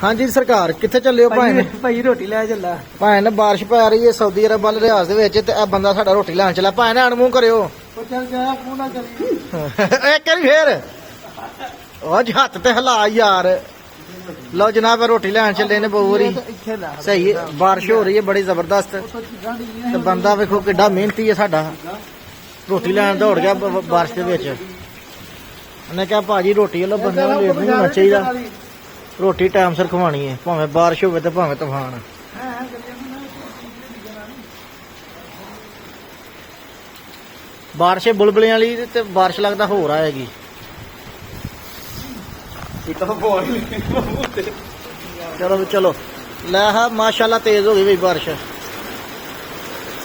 हाँ जी सरकार किथे चले हो भाई भाई रोटी ले चला भाई बारिश पै रही है सऊदी अरब वाले रियाज दे विच ते ए बंदा साडा रोटी लैन चला भाई ने अनमूह करियो चल जा मुंह ना करी एक बारी फिर आज हत्थ ते हिला यार लो जनाब रोटी लैन चले ने बहुरी सही बारिश हो रही है बड़ी जबरदस्त ते बंदा वेखो किड्डा मेहनती है साडा रोटी लैन दौड़ गया बारिश दे विच उन्हें कहा भाजी रोटी वाला बंदा लेट नहीं होना चाहिए रोटी टाइम सिर खवानी है भावें बारिश हो भावें तूफान बारिश बुलबुलें वाली ते बारिश लगता हो आएगी चलो भी चलो लै हा माशाल्लाह तेज हो गई भाई बारिश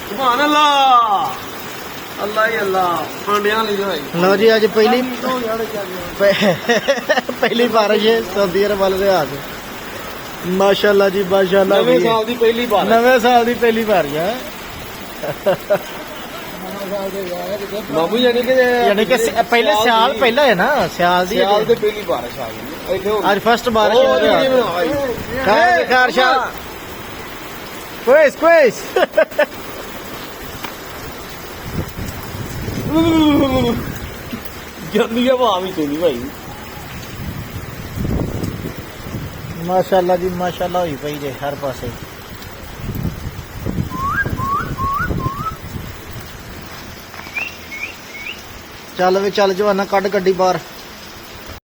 सुभान अल्लाह अल्लाह ही अल्लाह लो जी अज पहली बारिश है सऊदी अरब वाले रियाज माशाल्लाह जी माशाल्लाह नवे साल दी पहली बार नवे साल दी पहली बारिश है मामू यानी कि पहले स्याल पहला है ना स्याल दी पहली बारिश आ गई आज फर्स्ट बारिश खैर खैर शाह क्विज जल्दी हवा भी सुनी भाई माशाल्लाह जी माशाल्लाह हुई पई जे हर पासे चल वे चल जवाना कड गड्डी बाहर